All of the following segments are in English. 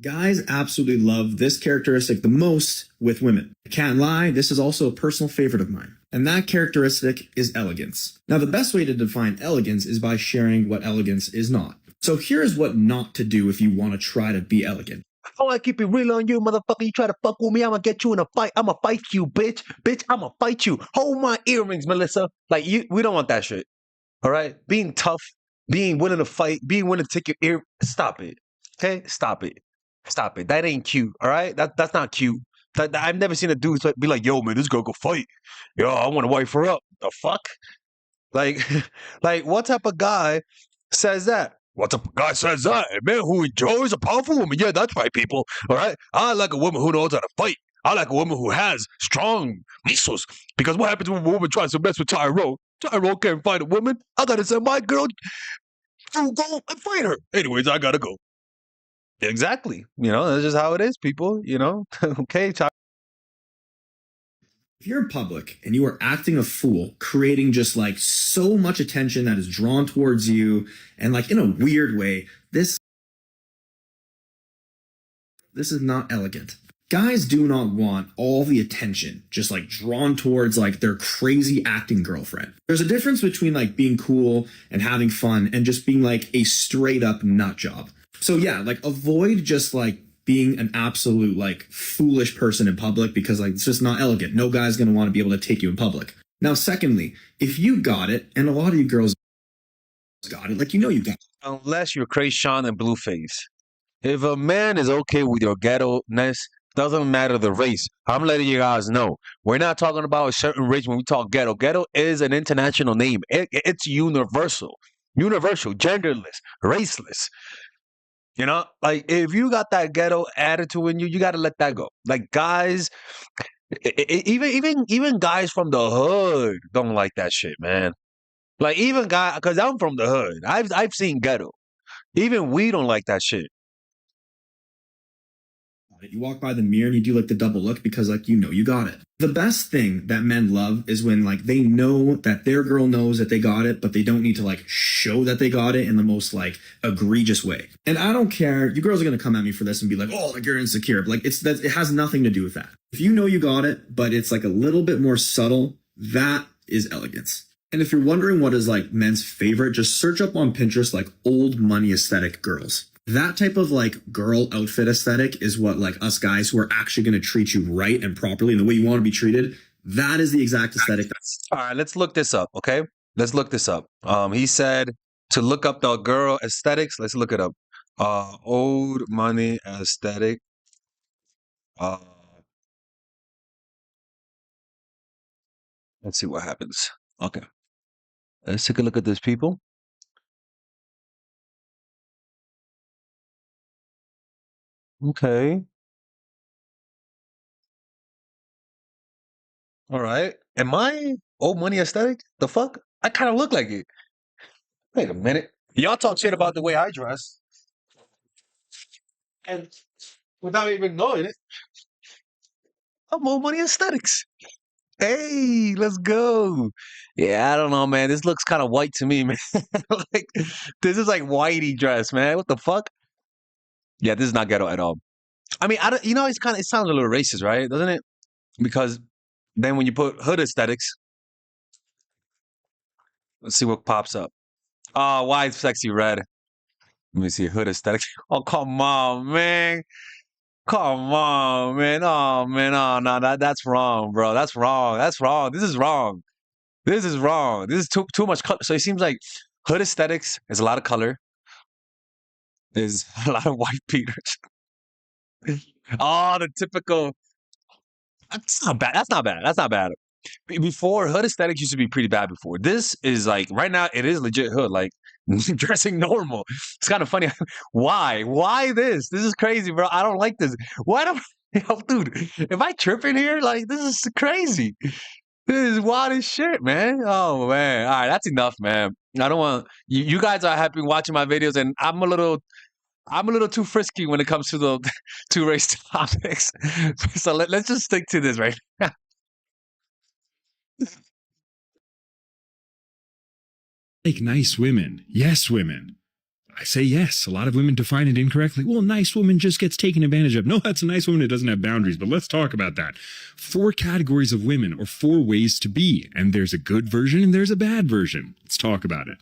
Guys absolutely love this characteristic the most with women. I can't lie, this is also a personal favorite of mine. And that characteristic is elegance. Now, the best way to define elegance is by sharing what elegance is not. So here's what not to do if you want to try to be elegant. Oh, I keep it real on you, motherfucker. You try to fuck with me, I'ma get you in a fight. I'ma fight you, bitch. Bitch, I'ma fight you. Hold my earrings, Melissa. Like, we don't want that shit. All right? Being tough, being willing to fight, being willing to take your ear. Stop it. Okay? Stop it. Stop it. That ain't cute. All right? That's not cute. I've never seen a dude be like, yo, man, this girl go fight. Yo, I want to wife her up. The fuck? Like, like, what type of guy says that? What type of guy says that? A man who enjoys a powerful woman. Yeah, that's right, people. All right? I like a woman who knows how to fight. I like a woman who has strong muscles. Because what happens when a woman tries to mess with Tyrone? Tyrone can't fight a woman. I gotta send my girl to go and fight her. Anyways, I gotta go. Exactly. You know, that's just how it is, people. You know? Okay, If you're in public and you are acting a fool, creating just like so much attention that is drawn towards you, and like in a weird way, this is not elegant. Guys do not want all the attention just like drawn towards like their crazy acting girlfriend. There's a difference between like being cool and having fun and just being like a straight up nut job. So yeah, like avoid just like being an absolute like foolish person in public because like it's just not elegant. No guy's gonna want to be able to take you in public. Now, secondly, if you got it, and a lot of you girls got it, like you know you got it. unless you're Krayshawn and Blueface. If a man is okay with your ghetto-ness, doesn't matter the race. I'm letting you guys know. We're not talking about a certain race when we talk ghetto. Ghetto is an international name. It's universal. Universal, genderless, raceless. You know, like if you got that ghetto attitude in you, you got to let that go. Like guys, even guys from the hood don't like that shit, man. Like even guys, because I'm from the hood. I've seen ghetto. Even we don't like that shit. You walk by the mirror and you do like the double look because like you know you got it. The best thing that men love is when like they know that their girl knows that they got it, but they don't need to like show that they got it in the most like egregious way. And I don't care, you girls are gonna come at me for this and be like, oh, like you're insecure. But like it has nothing to do with that. If you know you got it, but it's like a little bit more subtle, that is elegance. And if you're wondering what is like men's favorite, just search up on Pinterest like old money aesthetic girls. That type of like girl outfit aesthetic is what like us guys who are actually going to treat you right and properly in the way you want to be treated. That is the exact aesthetic. All right, let's look this up, okay? Let's look this up. He said to look up the girl aesthetics. Let's look it up. Old money aesthetic. Let's see what happens. Okay. Let's take a look at this, people. Okay. All right. Am I old money aesthetic? The fuck? I kind of look like it. Wait a minute. Y'all talk shit about the way I dress. And without even knowing it, I'm old money aesthetics. Hey, let's go. Yeah, I don't know, man. This looks kind of white to me, man. Like, this is like whitey dress, man. What the fuck? Yeah, this is not ghetto at all. I mean, I don't, you know, it sounds a little racist, right? Doesn't it? Because then when you put hood aesthetics, let's see what pops up. Oh, why is sexy red? Let me see hood aesthetics. Oh, come on, man. Come on, man. Oh, man. Oh, no, that's wrong, bro. That's wrong. That's wrong. This is wrong. This is wrong. This is too much color. So it seems like hood aesthetics is a lot of color. Is a lot of white beaters. Oh, the typical. That's not bad. That's not bad. That's not bad. Before hood aesthetics used to be pretty bad before. This is like right now it is legit hood, like dressing normal. It's kind of funny. Why? Why this? This is crazy, bro. I don't like this. Why don't yo, dude, am I tripping here? Like this is crazy. This is wild as shit, man. Oh man. All right, that's enough, man. I don't want you guys are happy watching my videos, and I'm a little too frisky when it comes to the two race topics. So let's just stick to this right now. Like nice women. Yes, women. I say yes. A lot of women define it incorrectly. Well, a nice woman just gets taken advantage of. No, that's a nice woman that doesn't have boundaries, but let's talk about that. 4 categories of women, or 4 ways to be, and there's a good version and there's a bad version. Let's talk about it.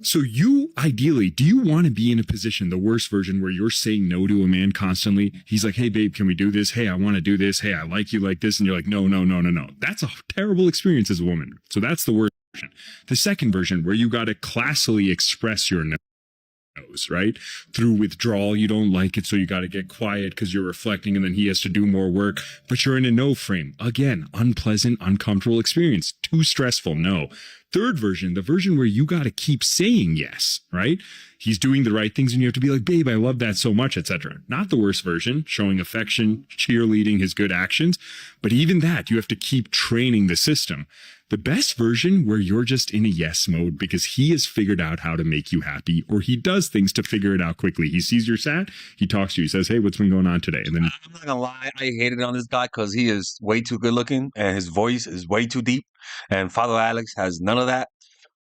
So you, ideally, do you want to be in a position, the worst version, where you're saying no to a man constantly? He's like, hey, babe, can we do this? Hey, I want to do this. Hey, I like you like this. And you're like, no, no, no, no, no. That's a terrible experience as a woman. So that's the worst version. The second version, where you got to classily express your no's, right? Through withdrawal, you don't like it, so you got to get quiet because you're reflecting, and then he has to do more work, but you're in a no frame. Again, unpleasant, uncomfortable experience. Too stressful, no. Third version, the version where you got to keep saying yes, right? He's doing the right things and you have to be like, babe, I love that so much, etc. Not the worst version, showing affection, cheerleading his good actions. But even that, you have to keep training the system. The best version, where you're just in a yes mode because he has figured out how to make you happy, or he does things to figure it out quickly. He sees you're sad, he talks to you, he says, hey, what's been going on today? And then I'm not gonna lie, I hated on this guy because he is way too good looking and his voice is way too deep. And Father Alex has none of that.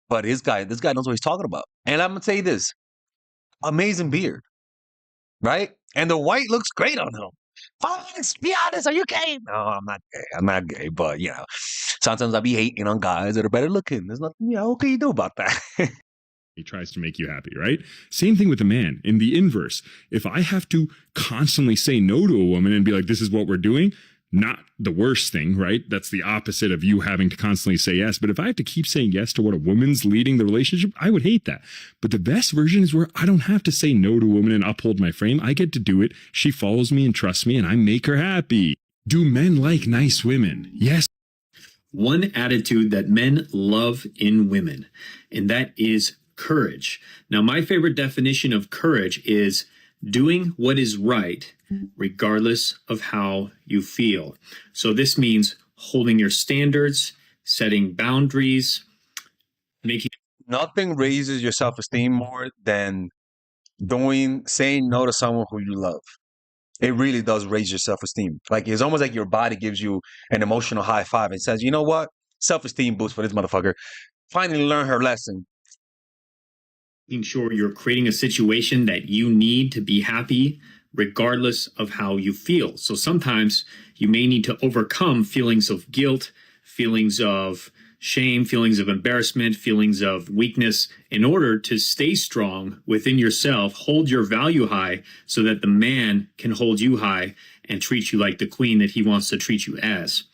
But this guy knows what he's talking about. And I'm gonna say this: amazing beard, right? And the white looks great on him. Father Alex, be honest, are you gay? No, I'm not gay. I'm not gay, but sometimes I be hating on guys that are better looking. There's nothing, what can you do about that? he tries to make you happy, right? Same thing with a man. In the inverse, if I have to constantly say no to a woman and be like, this is what we're doing, not the worst thing, right? That's the opposite of you having to constantly say yes. But if I have to keep saying yes to what a woman's leading the relationship, I would hate that. But the best version is where I don't have to say no to a woman and uphold my frame. I get to do it. She follows me and trusts me, and I make her happy. Do men like nice women? Yes. One attitude that men love in women, and that is courage. Now, my favorite definition of courage is doing what is right, regardless of how you feel. So this means holding your standards, setting boundaries, making... Nothing raises your self-esteem more than saying no to someone who you love. It really does raise your self-esteem. Like, it's almost like your body gives you an emotional high five and says, you know what? Self-esteem boost for this motherfucker. Finally learn her lesson. Making sure you're creating a situation that you need to be happy, regardless of how you feel. So sometimes you may need to overcome feelings of guilt, feelings of shame, feelings of embarrassment, feelings of weakness in order to stay strong within yourself, hold your value high so that the man can hold you high and treat you like the queen that he wants to treat you as.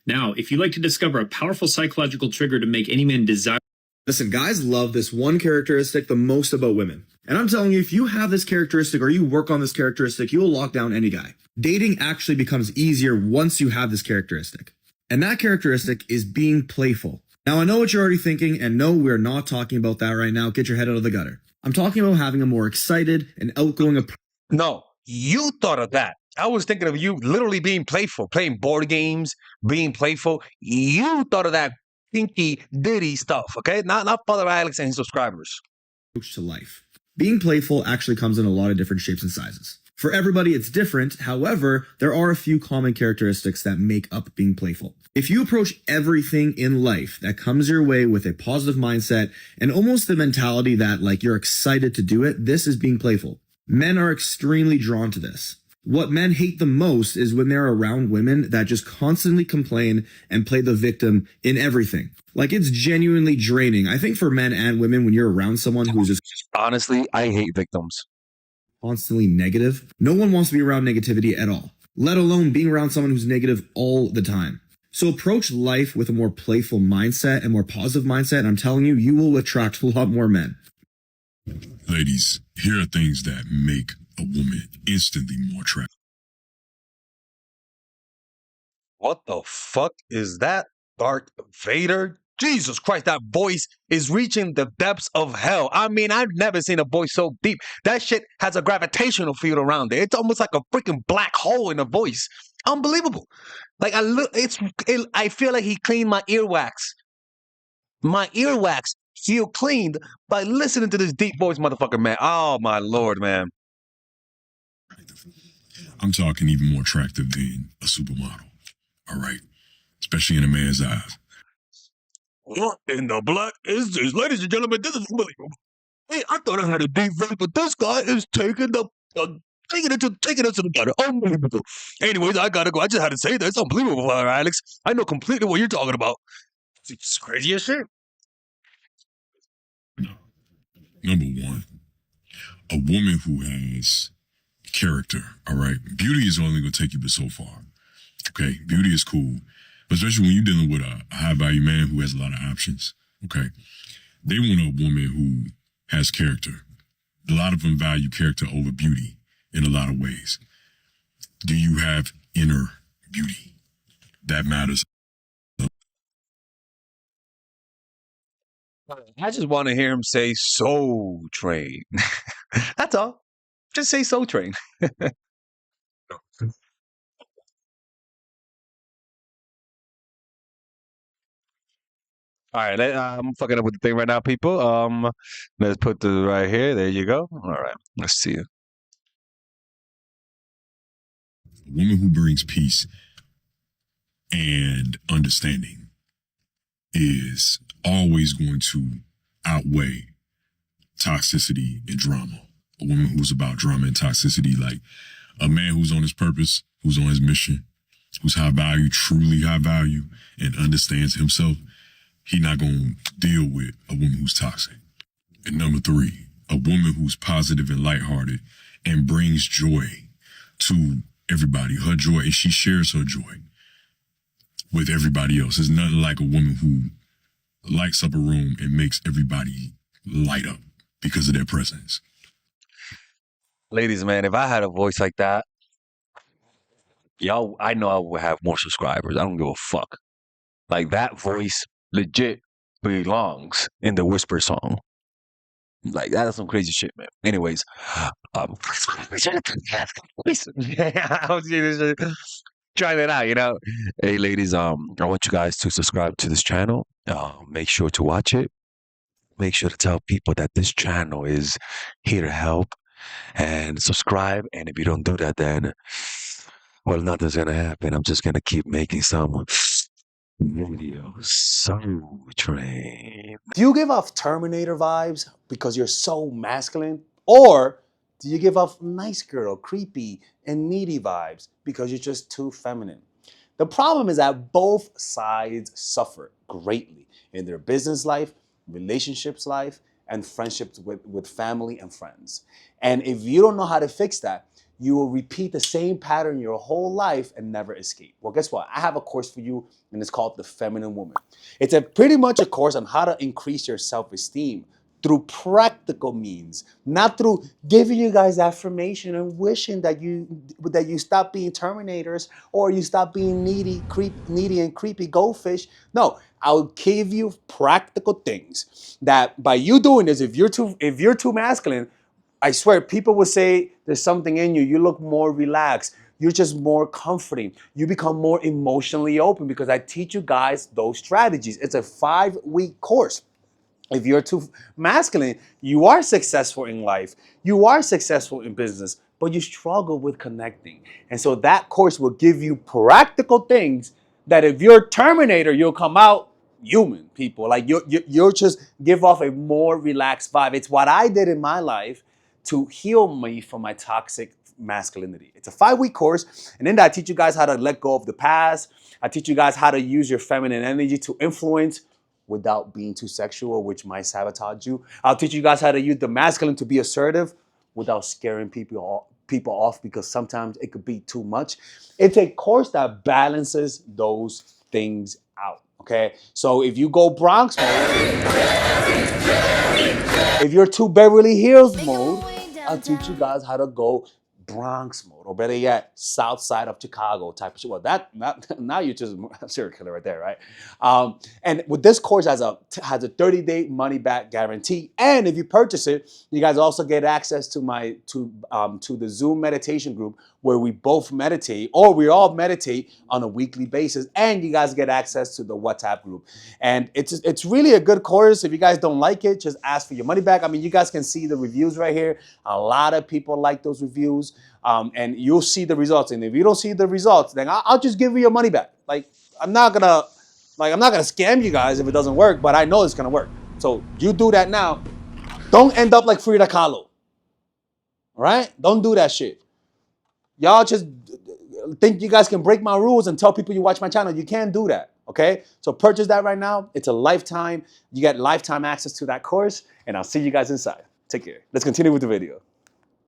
Now, if you'd like to discover a powerful psychological trigger to make any man desire... Listen, guys love this one characteristic the most about women. And I'm telling you, if you have this characteristic or you work on this characteristic, you will lock down any guy. Dating actually becomes easier once you have this characteristic. And that characteristic is being playful. Now, I know what you're already thinking, and no, we're not talking about that right now. Get your head out of the gutter. I'm talking about having a more excited and outgoing approach. No, you thought of that. I was thinking of you literally being playful, playing board games, being playful. You thought of that pinky ditty stuff, okay? Not Father Alex and his subscribers. To life. Being playful actually comes in a lot of different shapes and sizes. For everybody, it's different. However, there are a few common characteristics that make up being playful. If you approach everything in life that comes your way with a positive mindset and almost the mentality that like you're excited to do it, this is being playful. Men are extremely drawn to this. What men hate the most is when they're around women that just constantly complain and play the victim in everything. Like, it's genuinely draining. I think for men and women, when you're around someone who's just... Honestly, I hate victims. Constantly negative. No one wants to be around negativity at all, let alone being around someone who's negative all the time. So approach life with a more playful mindset and more positive mindset, and I'm telling you, you will attract a lot more men. Ladies, here are things that make a woman instantly more attractive. What the fuck is that? Darth Vader? Jesus Christ, that voice is reaching the depths of hell. I mean, I've never seen a voice so deep. That shit has a gravitational field around it. It's almost like a freaking black hole in a voice. Unbelievable. Like, I feel like he cleaned my earwax. My earwax feel cleaned by listening to this deep voice motherfucker, man. Oh, my Lord, man. I'm talking even more attractive than a supermodel. All right? Especially in a man's eyes. What in the black is this? Ladies and gentlemen, this is unbelievable. Hey, I thought I had a deep voice, but this guy is taking it to the gutter. Unbelievable. Anyways, I gotta go. I just had to say that. It's unbelievable, Alex. I know completely what you're talking about. It's crazy as shit. Number one, a woman who has character, all right? Beauty is only going to take you but so far, okay? Beauty is cool, but especially when you're dealing with a high-value man who has a lot of options, okay? They want a woman who has character. A lot of them value character over beauty in a lot of ways. Do you have inner beauty? That matters. I just want to hear him say Soul Train. That's all. Just say Soul Train. All right, I'm fucking up with the thing right now, people. Let's put the right here. There you go. All right, let's see it. A woman who brings peace and understanding is always going to outweigh toxicity and drama. A woman who's about drama and toxicity, like a man who's on his purpose, who's on his mission, who's high value, truly high value, and understands himself, he not going to deal with a woman who's toxic. And number three, a woman who's positive and lighthearted and brings joy to everybody, her joy, and she shares her joy with everybody else. There's nothing like a woman who lights up a room and makes everybody light up because of their presence. Ladies, man, if I had a voice like that, y'all, I know I would have more subscribers. I don't give a fuck. Like, that voice legit belongs in the Whisper song. Like, that is some crazy shit, man. Anyways, I was just trying it out, you know. Hey, ladies, I want you guys to subscribe to this channel. Make sure to watch it. Make sure to tell people that this channel is here to help, and subscribe. And if you don't do that, then, well, nothing's gonna happen. I'm just gonna keep making some videos. Soul Train. Do you give off Terminator vibes because you're so masculine? Or do you give off nice girl, creepy, and needy vibes because you're just too feminine? The problem is that both sides suffer greatly in their business life, relationships life, and friendships with family and friends. And if you don't know how to fix that, you will repeat the same pattern your whole life and never escape. Well, guess what? I have a course for you, and it's called The Feminine Woman. It's pretty much a course on how to increase your self-esteem through practical means, not through giving you guys affirmation and wishing that you stop being Terminators or you stop being needy and creepy goldfish. No, I'll give you practical things that by you doing this, if you're too masculine, I swear, people will say there's something in you. You look more relaxed. You're just more comforting. You become more emotionally open because I teach you guys those strategies. It's a 5-week course. If you're too masculine, you are successful in life. You are successful in business, but you struggle with connecting. And so that course will give you practical things that if you're Terminator, you'll come out human, people. Like you'll just give off a more relaxed vibe. It's what I did in my life to heal me from my toxic masculinity. It's a 5-week course, and in that I teach you guys how to let go of the past. I teach you guys how to use your feminine energy to influence without being too sexual, which might sabotage you. I'll teach you guys how to use the masculine to be assertive without scaring people off, because sometimes it could be too much. It's a course that balances those things out. Okay, so if you go Bronx mode, if you're too Beverly Hills mode, I'll teach you guys how to go Bronx mode, or better yet, South Side of Chicago type of shit. Well, now you're just a serial killer right there, right? And with this course has a 30-day money back guarantee, and if you purchase it, you guys also get access to the Zoom meditation group where we both meditate, or we all meditate on a weekly basis, and you guys get access to the WhatsApp group. And it's really a good course. If you guys don't like it, just ask for your money back. I mean, you guys can see the reviews right here. A lot of people like those reviews, and you'll see the results. And if you don't see the results, then I'll just give you your money back. Like I'm not gonna scam you guys if it doesn't work, but I know it's gonna work. So you do that now. Don't end up like Frida Kahlo. All right? Don't do that shit. Y'all just think you guys can break my rules and tell people you watch my channel. You can't do that, okay? So purchase that right now. It's a lifetime. You get lifetime access to that course, and I'll see you guys inside. Take care. Let's continue with the video.